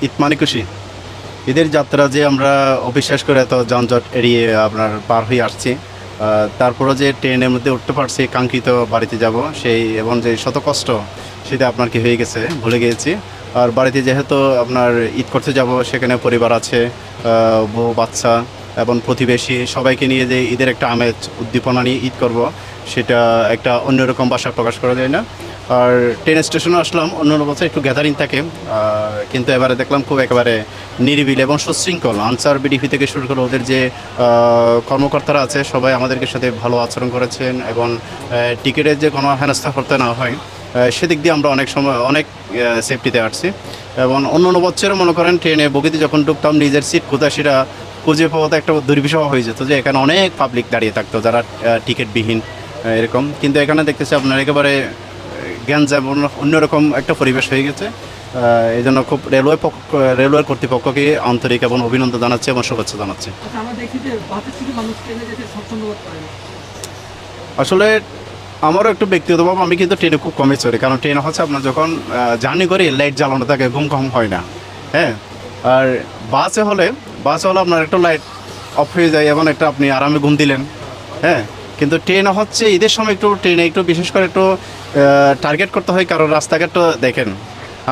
ঈদ মানে খুশি। ঈদের যাত্রা যে আমরা অবিশ্বাস করে এত যানজট এড়িয়ে আপনার পার হয়ে আসছি, তারপরও যে ট্রেনের মধ্যে উঠতে পারছি কাঙ্ক্ষিত বাড়িতে যাব সেই, এবং যে শত কষ্ট সেটা আপনার কি হয়ে গেছে ভুলে গিয়েছি। আর বাড়িতে যেহেতু আপনার ঈদ করতে যাব, সেখানে পরিবার আছে, বউ বাচ্চা এবং প্রতিবেশী সবাইকে নিয়ে যে ঈদের একটা আমেজ উদ্দীপনা নিয়ে ঈদ করব, সেটা একটা অন্যরকম ভাষা প্রকাশ করা যায় না। আর ট্রেন স্টেশনে আসলাম, অন্য বছর একটু গ্যাদারিং থাকে, কিন্তু এবারে দেখলাম খুব একেবারে নিরিবিলি এবং সুশৃঙ্খল। আনসার বিডিপি থেকে শুরু করে ওদের যে কর্মকর্তারা আছে সবাই আমাদেরকে সাথে ভালো আচরণ করেছেন, এবং টিকিটের যে কোনো হেনস্থা করতে না হয় সেদিক দিয়ে আমরা অনেক সময় অনেক সেফটিতে আসছি। এবং অন্য বছরও মনে করেন ট্রেনে বগিতে যখন ঢুকতাম, নিজের সিট কোথায় সেটা খুঁজে পাওয়া তো একটা দুর্বিষহ হয়ে যেত, যে এখানে অনেক পাবলিক দাঁড়িয়ে থাকতো যারা টিকিটবিহীন এরকম। কিন্তু এখানে দেখতেছি আপনার একেবারে গ্যাঞ্জাম অন্যরকম একটা পরিবেশ হয়ে গেছে। এই জন্য খুব রেলওয়ে কর্তৃপক্ষকে আন্তরিক এবং অভিনন্দন জানাচ্ছি এবং শুভেচ্ছা জানাচ্ছি। আসলে আমারও একটু ব্যক্তিগতভাবে আমি কিন্তু ট্রেনে খুব কমই চড়ি, কারণ ট্রেনে হচ্ছে আপনার যখন জার্নি করি লাইট জ্বালানো থাকে, ঘুম কম হয় না। হ্যাঁ, আর বাসে হলে আপনার একটা লাইট অফ হয়ে যায় এবং একটা আপনি আরামে ঘুম দিলেন। হ্যাঁ, কিন্তু ট্রেনে হচ্ছে ঈদের সময় একটু ট্রেনে একটু বিশেষ করে একটু টার্গেট করতে হয়, কারণ রাস্তাঘাটটা দেখেন।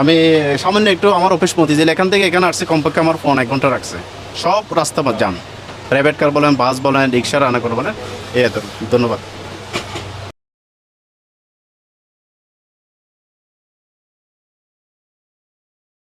আমি সামান্য একটু আমার অফিস মতিঝিল এখান থেকে এখানে আসছি, কমপক্ষে আমার ফোন 1 ঘন্টা রাখছে। সব রাস্তা জাম, প্রাইভেট কার বলেন, বাস বলেন, রিক্সা রান্না করে বলেন। এই তো, ধন্যবাদ।